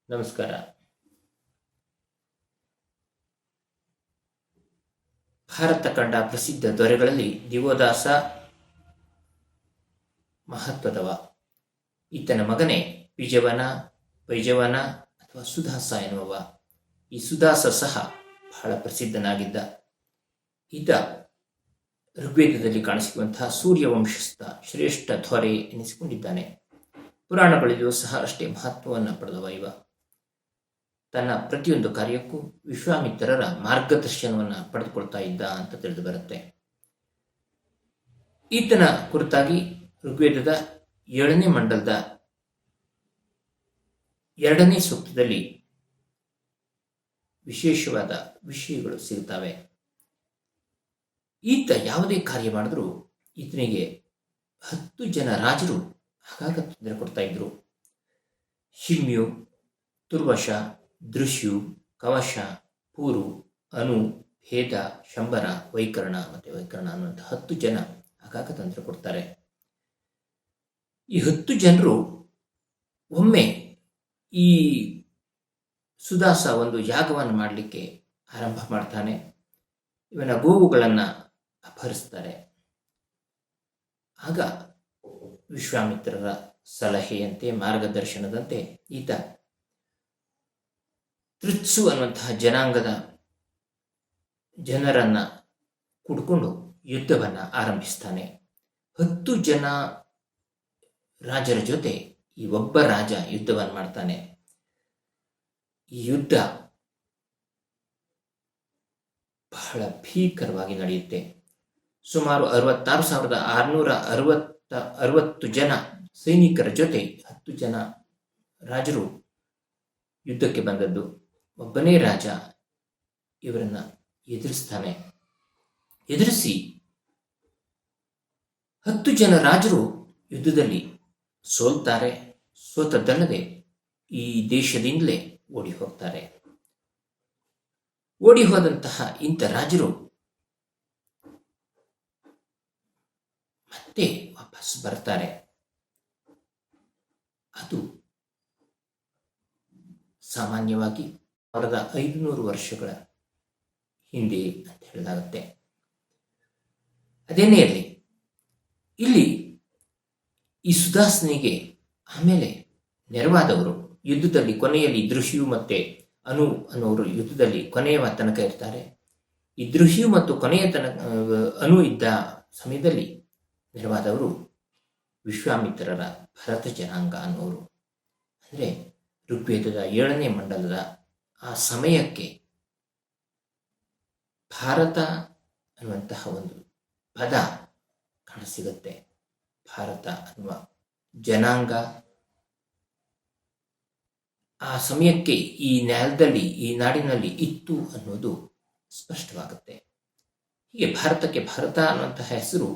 ನಮಸ್ಕಾರ. ಭಾರತ ಕಂಡ ಪ್ರಸಿದ್ಧ ದೊರೆಗಳಲ್ಲಿ ದಿವೋದಾಸ ಮಹತ್ವದವ. ಈತನ ಮಗನೇ ವೈಜವನ ಅಥವಾ ಸುದಾಸ ಎನ್ನುವ. ಈ ಸುದಾಸ ಸಹ ಬಹಳ ಪ್ರಸಿದ್ಧನಾಗಿದ್ದ. ಈತ ಋಗ್ವೇದದಲ್ಲಿ ಕಾಣಿಸಿರುವಂತಹ ಸೂರ್ಯವಂಶಸ್ಥ ಶ್ರೇಷ್ಠ ದೊರೆ ಎನಿಸಿಕೊಂಡಿದ್ದಾನೆ. ಪುರಾಣಗಳಲ್ಲಿಯೂ ಸಹ ಅಷ್ಟೇ ಮಹತ್ವವನ್ನು ಪಡೆದವ ಇವ. ತನ್ನ ಪ್ರತಿಯೊಂದು ಕಾರ್ಯಕ್ಕೂ ವಿಶ್ವಾಮಿತ್ರರ ಮಾರ್ಗದರ್ಶನವನ್ನು ಪಡೆದುಕೊಳ್ತಾ ಇದ್ದ ಅಂತ ತಿಳಿದು ಬರುತ್ತೆ. ಈತನ ಕುರಿತಾಗಿ ಋಗ್ವೇದದ 7ನೇ ಮಂಡಲದ 2ನೇ ಸೂಕ್ತದಲ್ಲಿ ವಿಶೇಷವಾದ ವಿಷಯಗಳು ಸಿಗುತ್ತವೆ. ಈತ ಯಾವುದೇ ಕಾರ್ಯ ಮಾಡಿದ್ರೂ ಈತನಿಗೆ 10 ಜನ ರಾಜರು ಆಗಾಗ ತೊಂದರೆ ಕೊಡ್ತಾ ಇದ್ರು. ಶಿಮ್ಯು, ತುರ್ವಶ, ದೃಶ್ಯು, ಕವಶ, ಪೂರು, ಅನು, ಭೇದ, ಶಂಬರ, ವೈಕರ್ಣ ಅನ್ನುವಂಥ 10 ಜನ ಆಗಾಗ ತೊಂದರೆ ಕೊಡ್ತಾರೆ. ಈ 10 ಜನರು ಒಮ್ಮೆ ಈ ಸುದಾಸ ಒಂದು ಯಾಗವನ್ನು ಮಾಡಲಿಕ್ಕೆ ಆರಂಭ ಮಾಡ್ತಾನೆ. ಇವನ ಗೋವುಗಳನ್ನು ಅಪಹರಿಸ್ತಾರೆ. ಆಗ ವಿಶ್ವಾಮಿತ್ರರ ಸಲಹೆಯಂತೆ ಮಾರ್ಗದರ್ಶನದಂತೆ ಈತ ತೃತ್ಸು ಅನ್ನುವಂತಹ ಜನಾಂಗದ ಜನರನ್ನ ಕೂಡಿಕೊಂಡು ಯುದ್ಧವನ್ನು ಆರಂಭಿಸ್ತಾನೆ. 10 ಜನ ರಾಜರ ಜೊತೆ ಈ ಒಬ್ಬ ರಾಜ ಯುದ್ಧವನ್ನು ಮಾಡ್ತಾನೆ. ಈ ಯುದ್ಧ ಬಹಳ ಭೀಕರವಾಗಿ ನಡೆಯುತ್ತೆ. ಸುಮಾರು 66,660 ಜನ ಸೈನಿಕರ ಜೊತೆ 10 ಜನ ರಾಜರು ಯುದ್ಧಕ್ಕೆ ಬಂದದ್ದು. ಒಬ್ಬನೇ ರಾಜ ಇವರನ್ನ ಎದುರಿಸ್ತಾನೆ. ಎದುರಿಸಿ 10 ಜನ ರಾಜರು ಯುದ್ಧದಲ್ಲಿ ಸೋಲ್ತಾರೆ. ಸೋತದ್ದಲ್ಲದೆ ಈ ದೇಶದಿಂದಲೇ ಓಡಿ ಹೋಗ್ತಾರೆ. ಓಡಿ ಹೋದಂತಹ ಇಂಥ ರಾಜರು ಮತ್ತೆ ವಾಪಸ್ ಬರ್ತಾರೆ. ಅದು ಸಾಮಾನ್ಯವಾಗಿ 1500 ವರ್ಷಗಳ ಹಿಂದೆ ಅಂತ ಹೇಳಲಾಗುತ್ತೆ. ಅದೇನೇ ಇರಲಿ, ಇಲ್ಲಿ ಈ ಸುದಾಸನಿಗೆ ಆಮೇಲೆ ನೆರವಾದವರು ಯುದ್ಧದಲ್ಲಿ ಕೊನೆಯಲ್ಲಿ ದೃಶ್ಯು ಮತ್ತೆ ಅನು ಅನ್ನೋರು ಯುದ್ಧದಲ್ಲಿ ಕೊನೆಯ ತನಕ ಇರ್ತಾರೆ. ಈ ದೃಶ್ಯು ಮತ್ತು ಕೊನೆಯ ತನಕ ಅನು ಇದ್ದ ಸಮಯದಲ್ಲಿ ನೆರವಾದವರು ವಿಶ್ವಾಮಿತ್ರರ ಭರತ ಜನಾಂಗ ಅನ್ನೋರು. ಅಂದರೆ ಋಗ್ವೇದದ 7ನೇ ಮಂಡಲದ ಆ ಸಮಯಕ್ಕೆ ಭಾರತ ಅನ್ನುವಂತಹ ಒಂದು ಪದ ಕಾಣಸಿಗುತ್ತೆ. ಭಾರತ ಅನ್ನುವ ಜನಾಂಗ ಆ ಸಮಯಕ್ಕೆ ಈ ನೆಲದಲ್ಲಿ, ಈ ನಾಡಿನಲ್ಲಿ ಇತ್ತು ಅನ್ನೋದು ಸ್ಪಷ್ಟವಾಗುತ್ತೆ. ಹೀಗೆ ಭಾರತಕ್ಕೆ ಭಾರತ ಅನ್ನುವಂತಹ ಹೆಸರು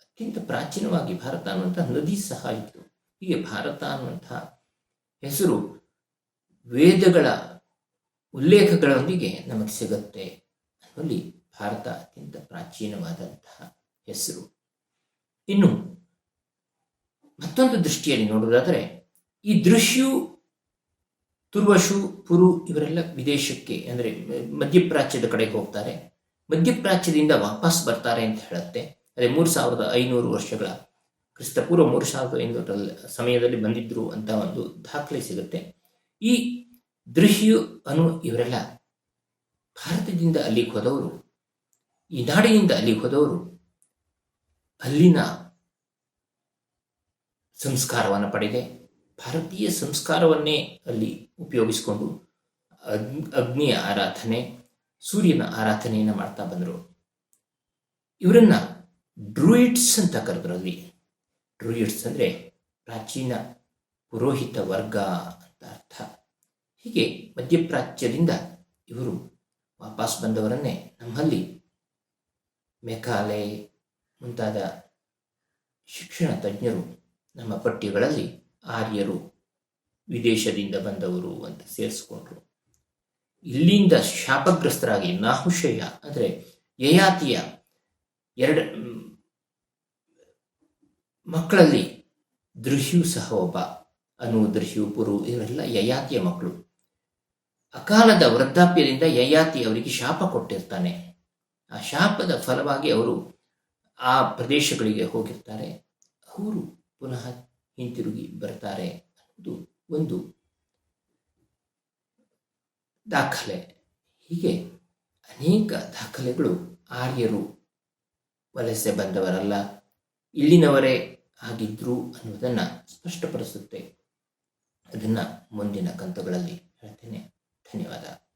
ಅತ್ಯಂತ ಪ್ರಾಚೀನವಾಗಿ ಭಾರತ ಅನ್ನುವಂತಹ ನದಿ ಸಹ ಇತ್ತು. ಹೀಗೆ ಭಾರತ ಅನ್ನುವಂತಹ ಹೆಸರು ವೇದಗಳ ಉಲ್ಲೇಖಗಳೊಂದಿಗೆ ನಮಗೆ ಸಿಗುತ್ತೆ ಅನ್ನೋಲ್ಲಿ ಭಾರತ ಅತ್ಯಂತ ಪ್ರಾಚೀನವಾದಂತಹ ಹೆಸರು. ಇನ್ನು ಮತ್ತೊಂದು ದೃಷ್ಟಿಯಲ್ಲಿ ನೋಡುವುದಾದರೆ ಈ ದೃಶ್ಯು, ತುರ್ವಶು, ಪುರು ಇವರೆಲ್ಲ ವಿದೇಶಕ್ಕೆ ಅಂದರೆ ಮಧ್ಯಪ್ರಾಚ್ಯದ ಕಡೆಗೆ ಹೋಗ್ತಾರೆ. ಮಧ್ಯಪ್ರಾಚ್ಯದಿಂದ ವಾಪಸ್ ಬರ್ತಾರೆ ಅಂತ ಹೇಳುತ್ತೆ. ಅದೇ 3500 ವರ್ಷಗಳ ಕ್ರಿಸ್ತಪೂರ್ವ 3500 ಸಮಯದಲ್ಲಿ ಬಂದಿದ್ರು ಅಂತ ಒಂದು ದಾಖಲೆ ಸಿಗುತ್ತೆ. ಈ ದೃಶ್ಯು, ಅನು ಇವರೆಲ್ಲ ಭಾರತದಿಂದ ಅಲ್ಲಿಗೆ ಹೋದವರು, ಈ ನಾಡಿನಿಂದ ಅಲ್ಲಿಗೆ ಹೋದವರು ಅಲ್ಲಿನ ಸಂಸ್ಕಾರವನ್ನು ಪಡೆದೆ ಭಾರತೀಯ ಸಂಸ್ಕಾರವನ್ನೇ ಅಲ್ಲಿ ಉಪಯೋಗಿಸಿಕೊಂಡು ಅಗ್ನಿಯ ಆರಾಧನೆ, ಸೂರ್ಯನ ಆರಾಧನೆಯನ್ನು ಮಾಡ್ತಾ ಬಂದರು. ಇವರನ್ನ ಡ್ರೂಯಿಡ್ಸ್ ಅಂತ ಕರೆದ್ರು. ಅಲ್ಲಿ ಡ್ರೂಯಿಡ್ಸ್ ಅಂದರೆ ಪ್ರಾಚೀನ ಪುರೋಹಿತ ವರ್ಗ ಅಂತ ಅರ್ಥ. ಹೀಗೆ ಮಧ್ಯಪ್ರಾಚ್ಯದಿಂದ ಇವರು ವಾಪಸ್ ಬಂದವರನ್ನೇ ನಮ್ಮಲ್ಲಿ ಮೆಕಾಲೆ ಮುಂತಾದ ಶಿಕ್ಷಣ ತಜ್ಞರು ನಮ್ಮ ಪಠ್ಯಗಳಲ್ಲಿ ಆರ್ಯರು ವಿದೇಶದಿಂದ ಬಂದವರು ಅಂತ ಸೇರಿಸ್ಕೊಂಡ್ರು. ಇಲ್ಲಿಂದ ಶಾಪಗ್ರಸ್ತರಾಗಿ ನಾಹುಷಯ ಅಂದರೆ ಯಯಾತಿಯ 2 ಮಕ್ಕಳಲ್ಲಿ ದೃಶ್ಯು ಸಹ ಒಬ್ಬ. ಅನು, ದೃಶ್ಯು, ಪುರು ಇವರೆಲ್ಲ ಯಯಾತಿಯ ಮಕ್ಕಳು. ಅಕಾಲದ ವೃದ್ಧಾಪ್ಯದಿಂದ ಯಯಾತಿ ಅವರಿಗೆ ಶಾಪ ಕೊಟ್ಟಿರ್ತಾನೆ. ಆ ಶಾಪದ ಫಲವಾಗಿ ಅವರು ಆ ಪ್ರದೇಶಗಳಿಗೆ ಹೋಗಿರ್ತಾರೆ. ಅವರು ಪುನಃ ಹಿಂತಿರುಗಿ ಬರ್ತಾರೆ ಅನ್ನೋದು ಒಂದು ದಾಖಲೆ. ಹೀಗೆ ಅನೇಕ ದಾಖಲೆಗಳು ಆರ್ಯರು ವಲಸೆ ಬಂದವರಲ್ಲ, ಇಲ್ಲಿನವರೇ ಆಗಿದ್ರು ಅನ್ನೋದನ್ನು ಸ್ಪಷ್ಟಪಡಿಸುತ್ತೆ. ಅದನ್ನು ಮುಂದಿನ ಕಂತುಗಳಲ್ಲಿ ಹೇಳ್ತೇನೆ. ಧನ್ಯವಾದ.